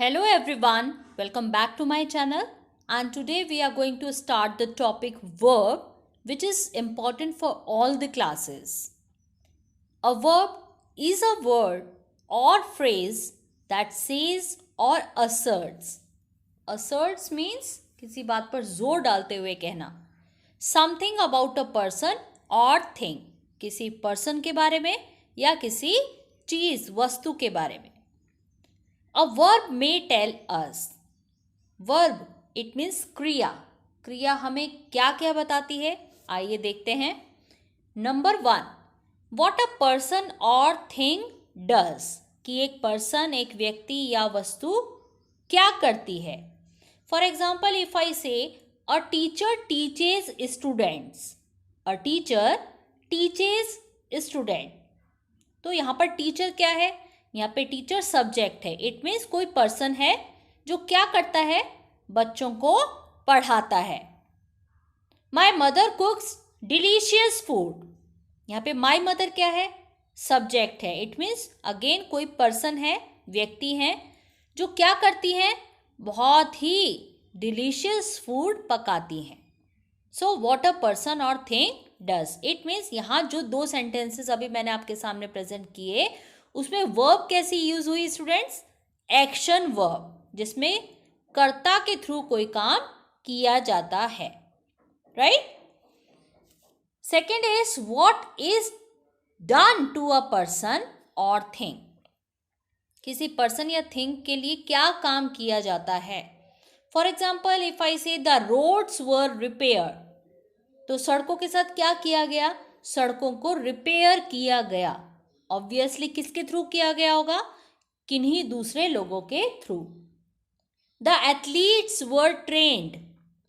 Hello everyone, welcome back to my channel, and today we are going to start the topic verb, which is important for all the classes. A verb is a word or phrase that says or asserts. Asserts means किसी बात पर जोर डालते हुए कहना. Something about a person or thing, किसी person के बारे में या किसी चीज वस्तु के बारे में. A verb may tell us. Verb, it means क्रिया. क्रिया हमें क्या क्या बताती है, आइए देखते हैं. Number 1, what a person or thing does, कि एक पर्सन, एक व्यक्ति या वस्तु क्या करती है. फॉर एग्जाम्पल, इफ आई से a teacher teaches students. A teacher teaches student. तो यहाँ पर टीचर क्या है, यहाँ पे टीचर सब्जेक्ट है. इट मीन्स कोई पर्सन है जो क्या करता है, बच्चों को पढ़ाता है. My mother कुक्स delicious food. यहाँ पे माई मदर क्या है, सब्जेक्ट है. इट मीन्स अगेन कोई पर्सन है, व्यक्ति है जो क्या करती है, बहुत ही डिलीशियस फूड पकाती हैं. सो व्हाट अ पर्सन और थिंग डज. इट मीन्स यहाँ जो दो सेंटेंसेस अभी मैंने आपके सामने प्रेजेंट किए, उसमें वर्ब कैसी यूज हुई स्टूडेंट्स, एक्शन वर्ब, जिसमें कर्ता के थ्रू कोई काम किया जाता है. Right. Second is what is done to a person और थिंग. किसी पर्सन या थिंग के लिए क्या काम किया जाता है. फॉर एग्जाम्पल, इफ आई से द रोड्स वर रिपेयर, तो सड़कों के साथ क्या किया गया, सड़कों को रिपेयर किया गया. ऑब्वियसली किसके थ्रू किया गया होगा, किन्हीं दूसरे लोगों के through. The athletes were trained.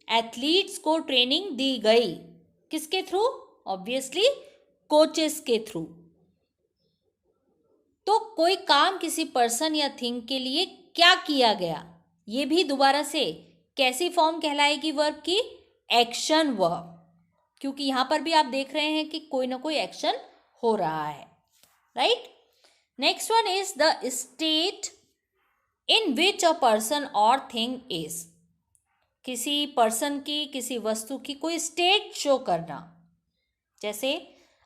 Athletes को ट्रेनिंग दी गई, किसके थ्रू, ऑब्वियसली कोचेस के थ्रू. तो कोई काम किसी पर्सन या थिंग के लिए क्या किया गया, ये भी दोबारा से कैसी फॉर्म कहलाएगी वर्ब की, एक्शन वर्ब. क्योंकि यहां पर भी आप देख रहे हैं कि कोई ना कोई एक्शन हो रहा है. Right. Next one is the state in which a person और थिंग इज. किसी पर्सन की, किसी वस्तु की कोई स्टेट शो करना. जैसे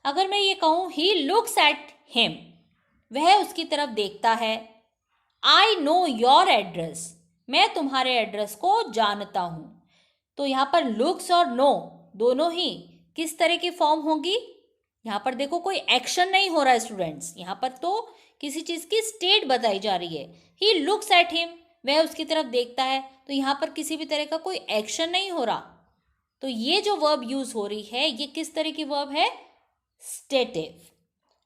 अगर मैं ये कहूं ही लुक्स एट हिम, वह उसकी तरफ देखता है. आई नो योर एड्रेस, मैं तुम्हारे एड्रेस को जानता हूं. तो यहां पर लुक्स और नो दोनों ही किस तरह की फॉर्म होगी. यहाँ पर देखो कोई एक्शन नहीं हो रहा है स्टूडेंट्स, यहाँ पर तो किसी चीज की स्टेट बताई जा रही है. ही लुक्स एट हिम, वह उसकी तरफ देखता है. तो यहाँ पर किसी भी तरह का कोई एक्शन नहीं हो रहा. तो ये जो वर्ब यूज हो रही है, ये किस तरह की वर्ब है, stative.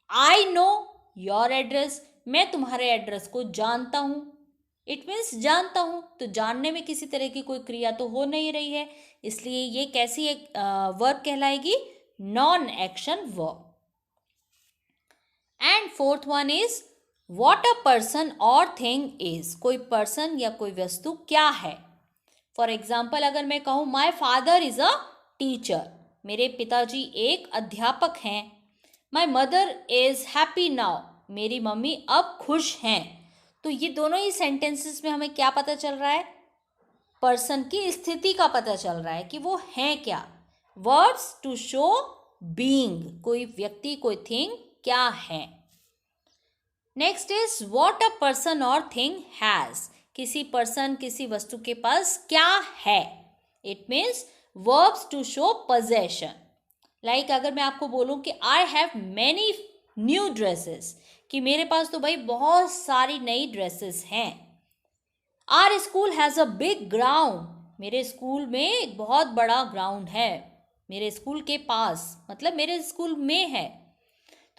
I know your address, मैं तुम्हारे एड्रेस को जानता हूं. इट मीन्स जानता हूं, तो जानने में किसी तरह की कोई क्रिया तो हो नहीं रही है, इसलिए ये कैसी एक वर्ब कहलाएगी, non action verb. And fourth one is what a person और थिंग इज. कोई पर्सन या कोई वस्तु क्या है. फॉर एग्जाम्पल, अगर मैं कहूं my father is a teacher, मेरे पिताजी एक अध्यापक हैं. My mother is happy now, मेरी मम्मी अब खुश हैं. तो ये दोनों ही सेंटेंसेस में हमें क्या पता चल रहा है, पर्सन की स्थिति का पता चल रहा है कि वो हैं क्या. वर्ड्स टू शो बीइंग, कोई व्यक्ति, कोई थिंग क्या है. Next is what a person और थिंग हैज. किसी पर्सन, किसी वस्तु के पास क्या है. It means verbs to show possession. Like अगर मैं आपको बोलूं कि I have many new dresses, कि मेरे पास तो भाई बहुत सारी नई ड्रेसेस हैं. Our school has a big ground, मेरे स्कूल में एक बहुत बड़ा ग्राउंड है, मेरे स्कूल के पास, मतलब मेरे स्कूल में है.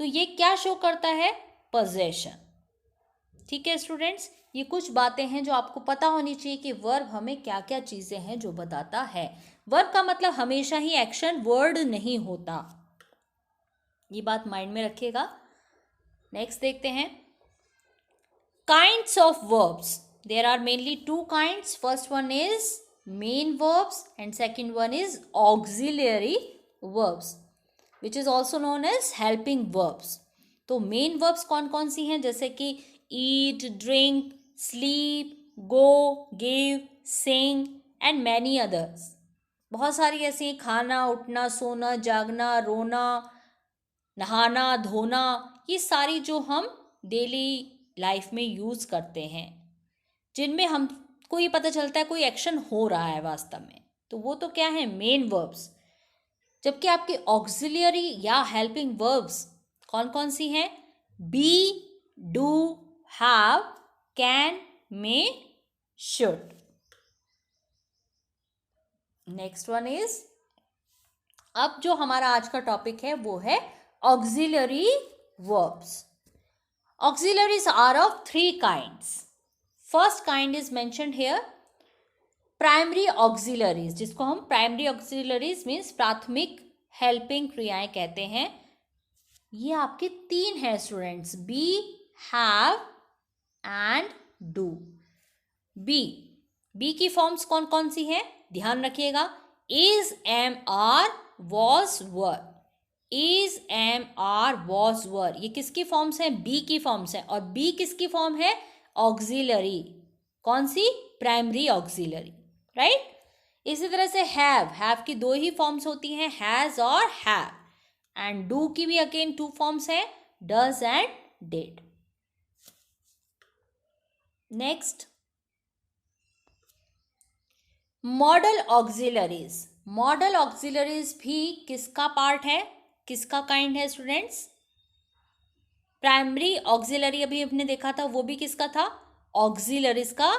तो ये क्या शो करता है, पोजेशन. ठीक है स्टूडेंट्स, ये कुछ बातें हैं जो आपको पता होनी चाहिए कि वर्ब हमें क्या क्या चीजें हैं जो बताता है. वर्ब का मतलब हमेशा ही एक्शन वर्ड नहीं होता, ये बात माइंड में रखिएगा. नेक्स्ट देखते हैं kinds of verbs. There are mainly two kinds. First one is main verbs and second one is auxiliary verbs, which is also known as helping verbs. तो main verbs कौन कौन सी हैं, जैसे कि eat, drink, sleep, go, give, sing and many others. बहुत सारी ऐसी खाना, उठना, सोना, जागना, रोना, नहाना, धोना, ये सारी जो हम डेली लाइफ में यूज़ करते हैं, जिनमें हमको ये पता चलता है कोई एक्शन हो रहा है वास्तव में, तो वो तो क्या है, मेन वर्ब्स। जबकि आपके ऑक्सिलियरी या हेल्पिंग वर्ब्स कौन कौन सी हैं? Be, do, have, can, may, should. Next one is, अब जो हमारा आज का टॉपिक है वो है auxiliary verbs. Auxiliaries are of 3 kinds. First kind is mentioned here, primary auxiliaries, जिसको हम प्राइमरी ऑक्सिलरीज मीन्स प्राथमिक हेल्पिंग क्रियाएं कहते हैं। ये आपके 3 हैं students, be, have and do. Be की फॉर्म्स कौन कौन सी हैं? ध्यान रखिएगा, is, am, are, was, were. Is, am, are, was, वर, ये किसकी फॉर्म्स हैं? बी की फॉर्म्स हैं। और बी किसकी फॉर्म है? ऑक्सिलरी। कौन सी? Primary auxiliary, right. इसी तरह से हैव की 2 ही फॉर्म्स होती हैं, हैज और हैव। एंड डू की भी अगेन 2 फॉर्म्स हैं, does and did. Next, model auxiliaries. Model auxiliaries भी किसका पार्ट है, किसका काइंड है स्टूडेंट्स? प्राइमरी ऑक्सिलरी अभी हमने देखा था, वो भी किसका था? ऑक्सिलरीज का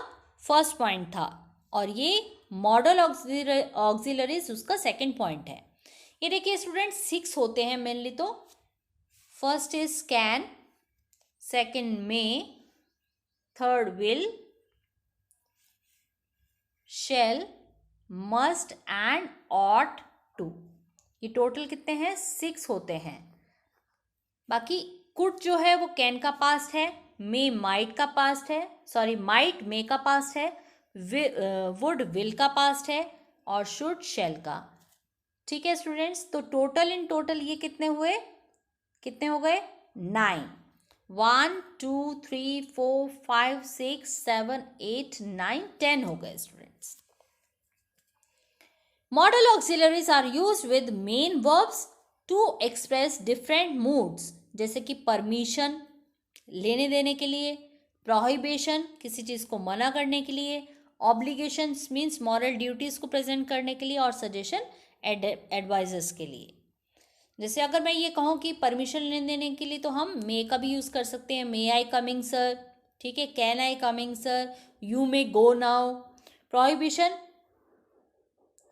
फर्स्ट पॉइंट था। और ये मॉडल ऑक्सिलरीज उसका सेकंड पॉइंट है। ये देखिए स्टूडेंट्स, 6 होते हैं मेनली। तो first is can, second may, third will, shall, must and ought to. ये टोटल कितने हैं? 6 होते हैं। बाकी कुड जो है वो कैन का पास्ट है, मे माइट का पास्ट है, सॉरी माइट मे का पास्ट है, वुड विल का पास्ट है, और शुड शेल का। ठीक है स्टूडेंट्स, तो टोटल इन टोटल ये कितने हुए? कितने हो गए? 9। 1 2 3 4 5 6 7 8 9 10 हो गए students. Modal auxiliaries are used with main verbs to express different moods, जैसे कि परमिशन, लेने देने के लिए, प्रोहिबिशन, किसी चीज़ को मना करने के लिए, ऑब्लिगेशंस मीन्स मॉरल ड्यूटीज़ को प्रेजेंट करने के लिए, और सजेशन एडवाइजर्स के लिए। जैसे अगर मैं ये कहूँ कि परमिशन लेने देने के लिए, तो हम मे का भी यूज़ कर सकते हैं, मे आई कमिंग सर, ठीक है, can I coming sir, you may go now. Prohibition,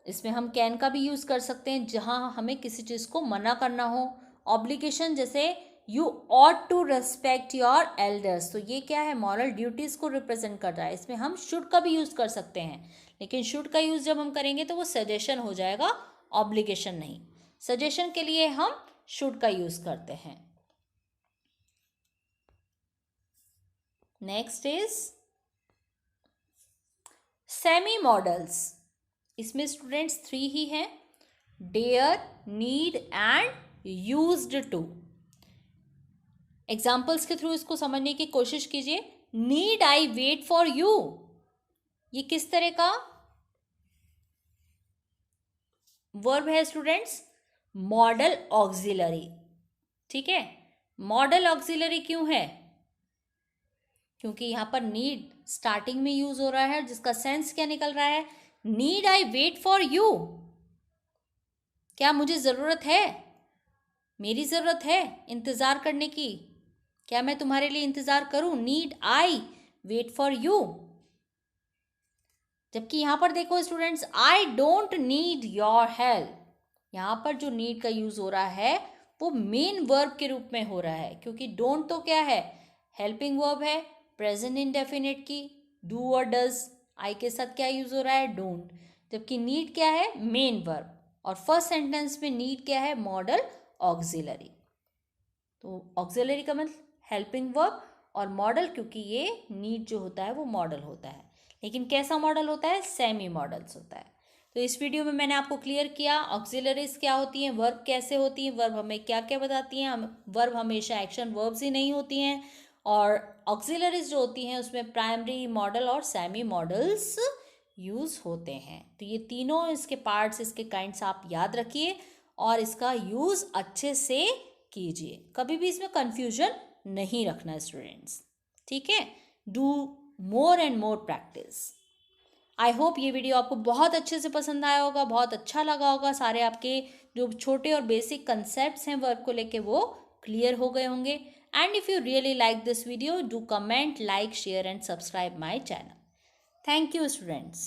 इसमें हम कैन का भी यूज़ कर सकते हैं जहाँ हमें किसी चीज़ को मना करना हो। ऑब्लिगेशन, जैसे you ought to respect your elders, तो ये क्या है? मॉरल ड्यूटीज़ को रिप्रेजेंट कर रहा है। इसमें हम शुड का भी यूज़ कर सकते हैं, लेकिन शुड का यूज़ जब हम करेंगे तो वो सजेशन हो जाएगा, ऑब्लिगेशन नहीं। सजेशन के लिए हम शुड का यूज़ करते हैं। Next is semi models. इसमें स्टूडेंट्स 3 ही हैं, dare, need and used to. Examples के थ्रू इसको समझने की कोशिश कीजिए। Need I wait for you, ये किस तरह का वर्ब है स्टूडेंट्स? Model auxiliary. ठीक है, मॉडल ऑक्सिलरी क्यों है? क्योंकि यहां पर नीड स्टार्टिंग में यूज हो रहा है, जिसका सेंस क्या निकल रहा है? Need I wait for you, क्या मुझे जरूरत है, मेरी जरूरत है इंतजार करने की, क्या मैं तुम्हारे लिए इंतजार करूं? Need I wait for you. जबकि यहां पर देखो students, I don't need your help, यहां पर जो नीड का यूज हो रहा है वो मेन वर्ब के रूप में हो रहा है, क्योंकि डोंट तो क्या है? हेल्पिंग वर्ब है, प्रेजेंट इंडेफिनिट की, डू और डज। आई के साथ क्या यूज हो रहा है? डोंट। जबकि नीड क्या है? Main verb. और फर्स्ट सेंटेंस में नीड क्या है? Model auxiliary. तो ऑक्सिलरी का मतलब हेल्पिंग वर्ब, और मॉडल क्योंकि ये नीड जो होता है वो मॉडल होता है, लेकिन कैसा मॉडल होता है? सेमी मॉडल्स होता है। तो इस वीडियो में मैंने आपको क्लियर किया ऑक्सिलरीज क्या होती हैं, वर्ब कैसे होती हैं, वर्ब हमें क्या क्या बताती हैं। वर्ब हमेशा एक्शन वर्ब्स ही नहीं होती हैं, और ऑक्सिलरीज जो होती हैं उसमें प्राइमरी मॉडल और सेमी मॉडल्स यूज़ होते हैं। तो ये तीनों इसके पार्ट्स, इसके काइंड्स आप याद रखिए और इसका यूज़ अच्छे से कीजिए। कभी भी इसमें कंफ्यूजन नहीं रखना स्टूडेंट्स, ठीक है। Do more and more practice. I hope ये वीडियो आपको बहुत अच्छे से पसंद आया होगा, बहुत अच्छा लगा होगा। सारे आपके जो छोटे और बेसिक कंसेप्ट्स हैं वर्ब को लेके वो क्लियर हो गए होंगे। And if you really like this video, do comment, like, share and subscribe my channel. Thank you students.